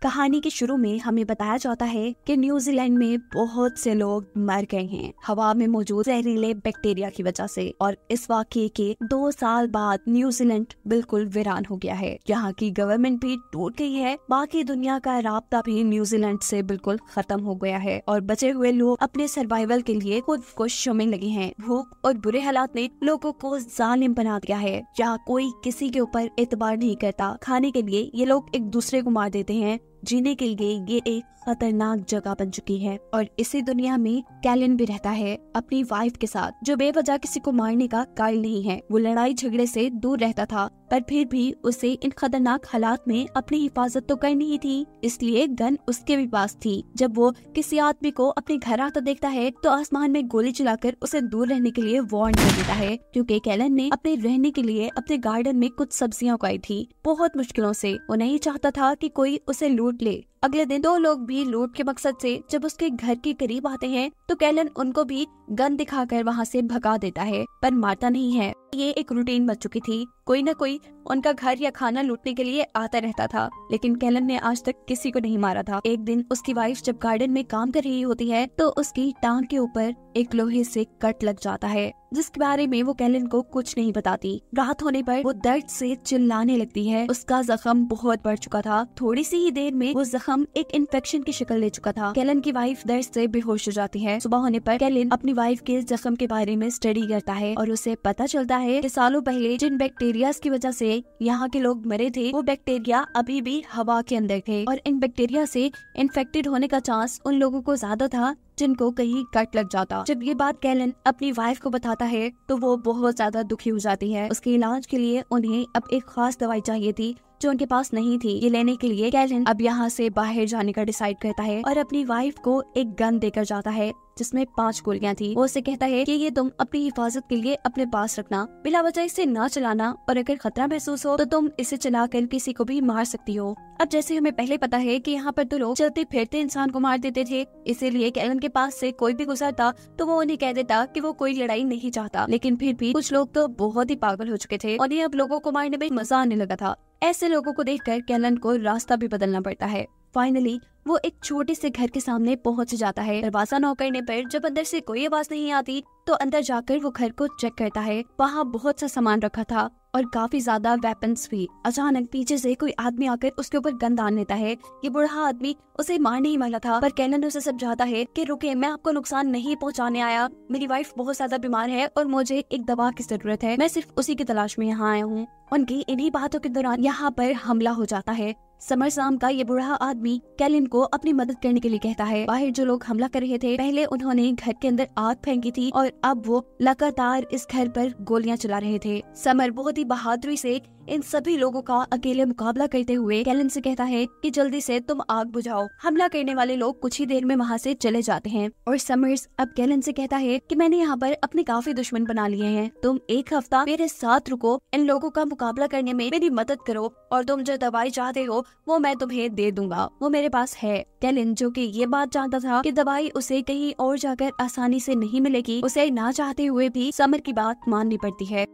कहानी के शुरू में हमें बताया जाता है कि न्यूजीलैंड में बहुत से लोग मर गए हैं हवा में मौजूद जहरीले बैक्टीरिया की वजह से, और इस वाकये के 2 साल बाद न्यूजीलैंड बिल्कुल वीरान हो गया है। यहाँ की गवर्नमेंट भी टूट गई है, बाकी दुनिया का राब्ता भी न्यूजीलैंड से बिल्कुल खत्म हो गया है और बचे हुए लोग अपने सर्वाइवल के लिए खुद कोशिशों में लगे हैं। भूख और बुरे हालात ने लोगों को जालिम बना दिया है। यहाँ कोई किसी के ऊपर एतबार नहीं करता। खाने के लिए ये लोग एक दूसरे को मार देते हैं। जीने के लिए ये एक खतरनाक जगह बन चुकी है। और इसी दुनिया में कैलन भी रहता है अपनी वाइफ के साथ, जो बेवजह किसी को मारने का कायल नहीं है। वो लड़ाई झगड़े से दूर रहता था, पर फिर भी उसे इन खतरनाक हालात में अपनी हिफाजत तो करनी ही थी, इसलिए गन उसके भी पास थी। जब वो किसी आदमी को अपने घर आता देखता है तो आसमान में गोली चलाकर उसे दूर रहने के लिए वार्न कर देता है, क्योंकि कैलन ने अपने रहने के लिए अपने गार्डन में कुछ सब्जियां उगाई थी बहुत मुश्किलों से। वो नहीं चाहता था कि कोई उसे लूट ले। अगले दिन 2 लोग भी लूट के मकसद से जब उसके घर के करीब आते हैं तो कैलन उनको भी गन दिखाकर वहाँ से भगा देता है, पर मारता नहीं है। ये एक रूटीन बन चुकी थी, कोई न कोई उनका घर या खाना लूटने के लिए आता रहता था, लेकिन कैलन ने आज तक किसी को नहीं मारा था। एक दिन उसकी वाइफ जब गार्डन में काम कर रही होती है तो उसकी टांग के ऊपर एक लोहे से कट लग जाता है, जिसके बारे में वो कैलन को कुछ नहीं बताती। रात होने पर वो दर्द से चिल्लाने लगती है। उसका जख्म बहुत बढ़ चुका था। थोड़ी सी ही देर में वो जख्म एक इन्फेक्शन की शक्ल ले चुका था। कैलन की वाइफ दर्द से बेहोश हो जाती है। सुबह होने पर कैलन अपनी वाइफ के जख्म के बारे में स्टडी करता है और उसे पता चलता है कि सालों पहले जिन बैक्टीरिया की वजह से यहाँ के लोग मरे थे, वो बैक्टीरिया अभी भी हवा के अंदर थे और इन बैक्टीरिया से इन्फेक्टेड होने का चांस उन लोगों को ज्यादा था जिनको कहीं कट लग जाता। जब ये बात कैलन अपनी वाइफ को बताता है तो वो बहुत ज्यादा दुखी हो जाती है। उसके इलाज के लिए उन्हें अब एक खास दवाई चाहिए थी जो उनके पास नहीं थी। ये लेने के लिए कैलन अब यहाँ से बाहर जाने का डिसाइड करता है और अपनी वाइफ को एक गन देकर जाता है जिसमें 5 गोलियां थी। वो उसे कहता है कि ये तुम अपनी हिफाजत के लिए अपने पास रखना, बिला वजह इसे ना चलाना, और अगर खतरा महसूस हो तो तुम इसे चलाकर किसी को भी मार सकती हो। अब जैसे हमें पहले पता है कि यहाँ पर तो लोग चलते फिरते इंसान को मार देते थे, इसीलिए कैलन के पास से कोई भी गुजरता तो वो उन्हें कह देता कि वो कोई लड़ाई नहीं चाहता। लेकिन फिर भी कुछ लोग तो बहुत ही पागल हो चुके थे और ये अब लोगों को मारने में मजा आने लगा था। ऐसे लोगों को देखकर कैलन को रास्ता भी बदलना पड़ता है। फाइनली वो एक छोटे से घर के सामने पहुंच जाता है। दरवाजा नॉक करने पर जब अंदर से कोई आवाज नहीं आती तो अंदर जाकर वो घर को चेक करता है। वहाँ बहुत सा सामान रखा था और काफी ज्यादा वेपन्स भी। अचानक पीछे से कोई आदमी आकर उसके ऊपर गन दान लेता है। ये बूढ़ा आदमी उसे मारने ही वाला था, पर कैलन उसे समझाता है कि रुके, मैं आपको नुकसान नहीं पहुंचाने आया। मेरी वाइफ बहुत ज्यादा बीमार है और मुझे एक दवा की जरूरत है, मैं सिर्फ उसी की तलाश में यहाँ आया हूँ। उनकी इन्हीं बातों के दौरान यहाँ पर हमला हो जाता है। समर शाम का ये बूढ़ा आदमी कैलन को अपनी मदद करने के लिए कहता है। बाहर जो लोग हमला कर रहे थे, पहले उन्होंने घर के अंदर आग फेंकी थी और अब वो लगातार इस घर पर गोलियां चला रहे थे। समर बहुत ही बहादुरी से इन सभी लोगों का अकेले मुकाबला करते हुए कैलन से कहता है कि जल्दी से तुम आग बुझाओ। हमला करने वाले लोग कुछ ही देर में वहाँ से चले जाते हैं और समर्स अब कैलन से कहता है कि मैंने यहाँ पर अपने काफी दुश्मन बना लिए हैं, तुम एक हफ्ता मेरे साथ रुको, इन लोगों का मुकाबला करने में मेरी मदद करो और तुम जो दवाई चाहते हो वो मैं तुम्हें दे दूंगा, वो मेरे पास है। कैलन जो कि ये बात जानता था कि दवाई उसे कहीं और जाकर आसानी से नहीं मिलेगी, उसे ना चाहते हुए भी समर की बात माननी पड़ती है।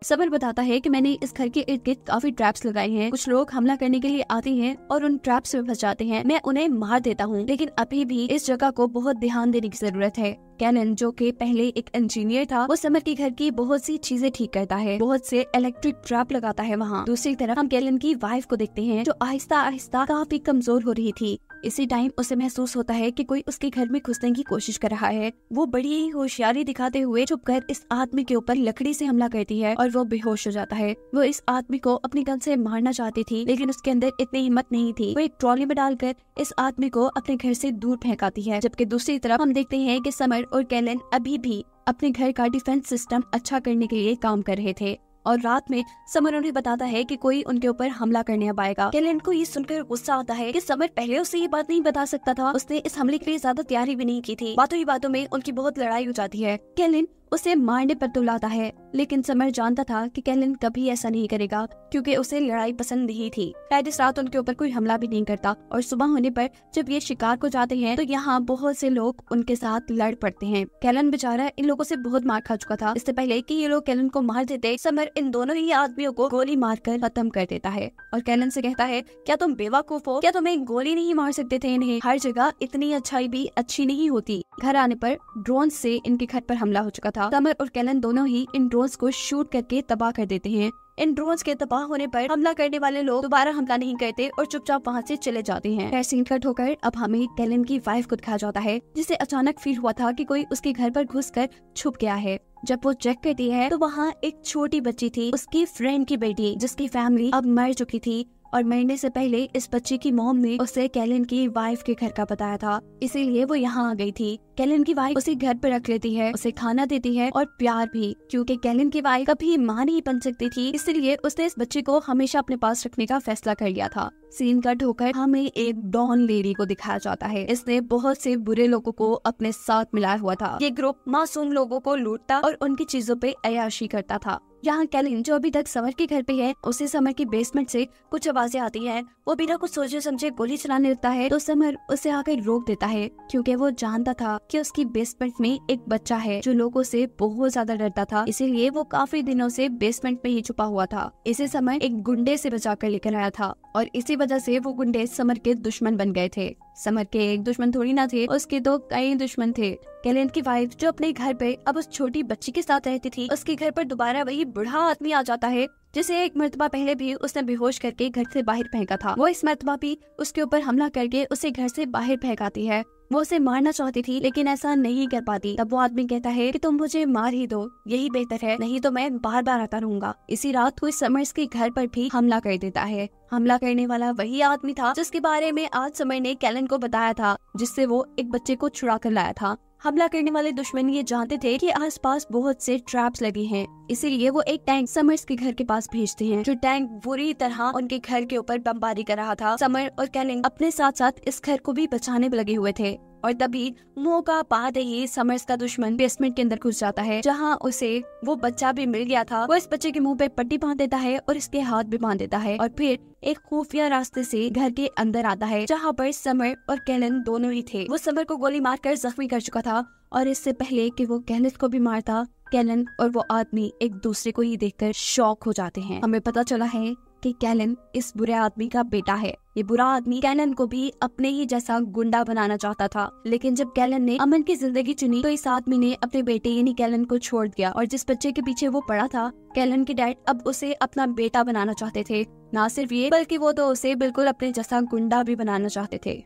समर बताता है कि मैंने इस घर के इर्द गिर्द काफी ट्रैप्स लगाए हैं। कुछ लोग हमला करने के लिए आते हैं और उन ट्रैप्स में फंस जाते हैं। मैं उन्हें मार देता हूँ, लेकिन अभी भी इस जगह को बहुत ध्यान देने की जरूरत है। कैलन जो कि पहले एक इंजीनियर था, वो समर के घर की बहुत सी चीजें ठीक करता है, बहुत से इलेक्ट्रिक ट्रैप लगाता है वहाँ। दूसरी तरफ हम कैलन की वाइफ को देखते हैं जो आहिस्ता आहिस्ता काफी कमजोर हो रही थी। इसी टाइम उसे महसूस होता है कि कोई उसके घर में घुसने की कोशिश कर रहा है। वो बड़ी ही होशियारी दिखाते हुए चुप कर इस आदमी के ऊपर लकड़ी से हमला करती है और वो बेहोश हो जाता है। वो इस आदमी को अपनी गन से मारना चाहती थी, लेकिन उसके अंदर इतनी हिम्मत नहीं थी। वो एक ट्रॉली में डालकर इस आदमी को अपने घर से दूर फेंकाती है। जबकि दूसरी तरफ हम देखते हैं कि समर और कैलन अभी भी अपने घर का डिफेंस सिस्टम अच्छा करने के लिए काम कर रहे थे और रात में समर उन्हें बताता है कि कोई उनके ऊपर हमला करने अब आएगा। कैलन को ये सुनकर गुस्सा आता है कि समर पहले उसे ये बात नहीं बता सकता था, उसने इस हमले के लिए ज्यादा तैयारी भी नहीं की थी। बातों ही बातों में उनकी बहुत लड़ाई हो जाती है। कैलन उसे मारने पर तुलाता है, लेकिन समर जानता था कि कैलन कभी ऐसा नहीं करेगा क्योंकि उसे लड़ाई पसंद नहीं थी। शायद इस रात उनके ऊपर कोई हमला भी नहीं करता और सुबह होने पर जब ये शिकार को जाते हैं तो यहाँ बहुत से लोग उनके साथ लड़ पड़ते हैं। कैलन बेचारा इन लोगों से बहुत मार खा चुका था। इससे पहले कि ये लोग कैलन को मार देते, समर इन दोनों ही आदमियों को गोली मारकर खत्म कर देता है और कैलन से कहता है, क्या तुम बेवकूफ हो? क्या तुम्हें गोली नहीं मार सकते थे इन्हें? हर जगह इतनी अच्छाई भी अच्छी नहीं होती। घर आने पर ड्रोन से इनके घर पर हमला हो चुका था। समर और कैलन दोनों ही इन ड्रोन्स को शूट करके तबाह कर देते हैं। इन ड्रोन्स के तबाह होने पर हमला करने वाले लोग दोबारा हमला नहीं करते और चुपचाप वहाँ से चले जाते हैं। फिर सीन कट होकर अब हमें कैलन की वाइफ को दिखाया जाता है, जिसे अचानक फील हुआ था कि कोई उसके घर पर घुसकर छुप गया है। जब वो चेक करती है तो वहाँ एक छोटी बच्ची थी, उसकी फ्रेंड की बेटी, जिसकी फैमिली अब मर चुकी थी और मरने से पहले इस बच्ची की मॉम ने उसे कैलन की वाइफ के घर का बताया था, इसीलिए वो यहाँ आ गई थी। कैलन की वाइफ उसे घर पर रख लेती है, उसे खाना देती है और प्यार भी, क्योंकि कैलन की वाइफ कभी माँ नहीं बन सकती थी, इसलिए उसने इस बच्चे को हमेशा अपने पास रखने का फैसला कर लिया था। सीन कट होकर हमें एक डॉन लेडी को दिखाया जाता है। इसने बहुत से बुरे लोगों को अपने साथ मिलाया हुआ था। ये ग्रुप मासूम लोगों को लूटता और उनकी चीजों पे अय्याशी करता था। यहाँ कैलन जो अभी तक समर के घर पे है, उसे समर की बेसमेंट से कुछ आवाजें आती हैं। वो बिना कुछ सोचे समझे गोली चलाने लगता है तो समर उसे आकर रोक देता है, क्योंकि वो जानता था कि उसकी बेसमेंट में एक बच्चा है जो लोगों से बहुत ज्यादा डरता था, इसीलिए वो काफी दिनों से बेसमेंट में ही छुपा हुआ था। इसे समर एक गुंडे से बचा कर लेकर आया था और इसी वजह से वो गुंडे समर के दुश्मन बन गए थे। समर के एक दुश्मन थोड़ी ना थे, उसके तो कई दुश्मन थे। कैलन की वाइफ जो अपने घर पे अब उस छोटी बच्ची के साथ रहती थी, उसके घर पर दोबारा वही बूढ़ा आदमी आ जाता है जिसे एक मर्तबा पहले भी उसने बेहोश करके घर से बाहर फेंका था। वो इस मर्तबा भी उसके ऊपर हमला करके उसे घर से बाहर फेंकाती है। वो उसे मारना चाहती थी लेकिन ऐसा नहीं कर पाती। तब वो आदमी कहता है कि तुम मुझे मार ही दो, यही बेहतर है, नहीं तो मैं बार बार आता रहूंगा। इसी रात कोई समर्स के घर पर भी हमला कर देता है। हमला करने वाला वही आदमी था जिसके बारे में आज समर ने कैलन को बताया था, जिससे वो एक बच्चे को छुड़ा कर लाया था। हमला करने वाले दुश्मन ये जानते थे कि आसपास बहुत से ट्रैप्स लगे हैं, इसीलिए वो एक टैंक समर्स के घर के पास भेजते हैं, जो टैंक बुरी तरह उनके घर के ऊपर बमबारी कर रहा था। समर और कैलन अपने साथ साथ इस घर को भी बचाने में लगे हुए थे और तभी मौका पाते ही समर्स का दुश्मन बेसमेंट के अंदर घुस जाता है, जहाँ उसे वो बच्चा भी मिल गया था। वो इस बच्चे के मुंह पे पट्टी बांध देता है और इसके हाथ भी बांध देता है और फिर एक खुफिया रास्ते से घर के अंदर आता है, जहाँ पर समर और कैलन दोनों ही थे। वो समर को गोली मारकर जख्मी कर चुका था और इससे पहले कि वो कैलन को भी मारता, कैलन और वो आदमी एक दूसरे को ही देखकर शॉक हो जाते हैं। हमें पता चला है कि कैलन इस बुरे आदमी का बेटा है। ये बुरा आदमी कैलन को भी अपने ही जैसा गुंडा बनाना चाहता था, लेकिन जब कैलन ने अमन की जिंदगी चुनी तो इस आदमी ने अपने बेटे यानी कैलन को छोड़ दिया और जिस बच्चे के पीछे वो पड़ा था, कैलन के डैड अब उसे अपना बेटा बनाना चाहते थे। ना सिर्फ ये, बल्कि वो तो उसे बिल्कुल अपने जैसा गुंडा भी बनाना चाहते थे।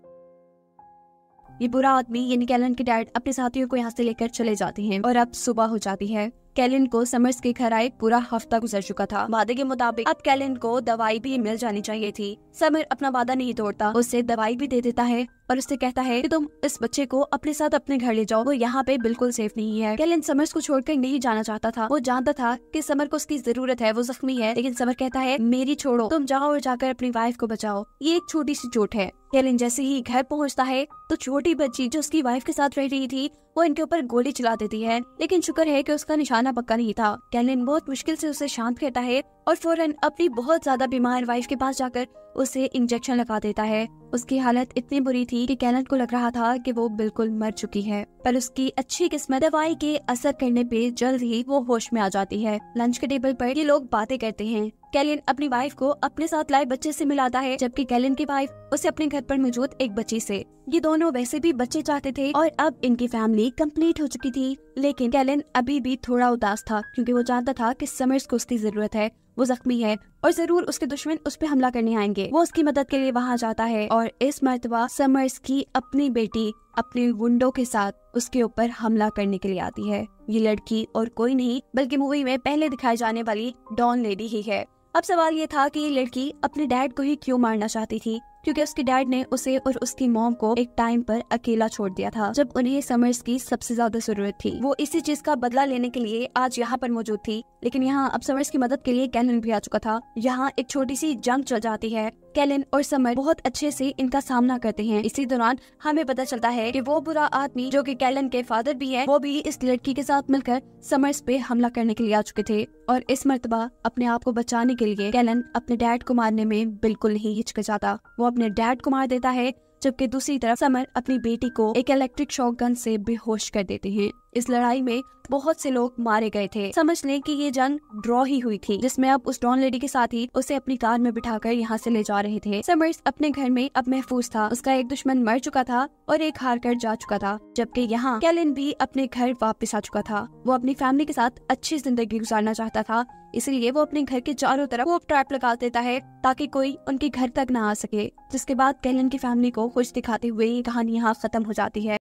ये बुरा आदमी यानी कैलन के डैड अपने साथियों को यहाँ से लेकर चले जाते हैं और अब सुबह हो जाती है। कैलन को समर्स के घर आए पूरा हफ्ता गुजर चुका था। वादे के मुताबिक अब कैलन को दवाई भी मिल जानी चाहिए थी। समर अपना वादा नहीं तोड़ता, उसे दवाई भी दे देता है और उससे कहता है कि तुम इस बच्चे को अपने साथ अपने घर ले जाओ, वो यहाँ पे बिल्कुल सेफ नहीं है। कैलन समर्स को छोड़कर नहीं जाना चाहता था। वो जानता था कि समर को उसकी जरूरत है, वो जख्मी है, लेकिन समर कहता है मेरी छोड़ो, तुम जाओ और जाकर अपनी वाइफ को बचाओ, ये एक छोटी सी चोट है। कैलन जैसे ही घर पहुँचता है तो छोटी बच्ची जो उसकी वाइफ के साथ रह रही थी वो इनके ऊपर गोली चला देती है, लेकिन शुक्र है कि उसका निशाना पक्का नहीं था। कैलन बहुत मुश्किल से उसे शांत करता है और फौरन अपनी बहुत ज्यादा बीमार वाइफ के पास जाकर उसे इंजेक्शन लगा देता है। उसकी हालत इतनी बुरी थी कि कैलन को लग रहा था कि वो बिल्कुल मर चुकी है, पर उसकी अच्छी किस्मत दवाई के असर करने पे जल्द ही वो होश में आ जाती है। लंच के टेबल पर ये लोग बातें करते हैं। कैलन अपनी वाइफ को अपने साथ लाए बच्चे से मिलाता है, जबकि कैलन की वाइफ उसे अपने घर पर मौजूद एक बच्ची से। ये दोनों वैसे भी बच्चे चाहते थे और अब इनकी फैमिली कंप्लीट हो चुकी थी, लेकिन कैलन अभी भी थोड़ा उदास था क्योंकि वो जानता था कि समर्स को उसकी जरूरत है। वो जख्मी है और जरूर उसके दुश्मन उस पे हमला करने आएंगे। वो उसकी मदद के लिए वहाँ जाता है और इस मर्तबा समर्स की अपनी बेटी अपने गुंडों के साथ उसके ऊपर हमला करने के लिए आती है। ये लड़की और कोई नहीं बल्कि मूवी में पहले दिखाई जाने वाली डॉन लेडी ही है। अब सवाल ये था कि ये लड़की अपने डैड को ही क्यों मारना चाहती थी। क्योंकि उसके डैड ने उसे और उसकी मॉम को एक टाइम पर अकेला छोड़ दिया था जब उन्हें समर्स की सबसे ज्यादा जरूरत थी। वो इसी चीज का बदला लेने के लिए आज यहाँ पर मौजूद थी, लेकिन यहाँ अब समर्स की मदद के लिए कैलन भी आ चुका था। यहाँ एक छोटी सी जंग चल जाती है। कैलन और समर बहुत अच्छे से इनका सामना करते हैं। इसी दौरान हमें पता चलता है कि वो बुरा आदमी जो कि कैलन के फादर भी है, वो भी इस लड़की के साथ मिलकर समर्स पे हमला करने के लिए आ चुके थे। और इस मर्तबा अपने आप को बचाने के लिए कैलन अपने डैड को मारने में बिल्कुल नहीं हिचकिचाता। वो अपने डैड को मार देता है, जबकि दूसरी तरफ समर अपनी बेटी को एक इलेक्ट्रिक शॉक गन से बेहोश कर देते हैं। इस लड़ाई में बहुत से लोग मारे गए थे। समझ लें कि ये जंग ड्रॉ ही हुई थी, जिसमें अब उस डॉन लेडी के साथ ही उसे अपनी कार में बिठाकर यहाँ से ले जा रहे थे। समर्स अपने घर में अब महफूज था। उसका एक दुश्मन मर चुका था और एक हार कर जा चुका था, जबकि यहाँ कैलन भी अपने घर वापस आ चुका था। वो अपनी फैमिली के साथ अच्छी जिंदगी गुजारना चाहता था, इसलिए वो अपने घर के चारों तरफ वो ट्रैप लगा देता है ताकि कोई उनके घर तक न आ सके। जिसके बाद कैलन की फैमिली को खुश दिखाते हुए ये कहानी यहाँ खत्म हो जाती है।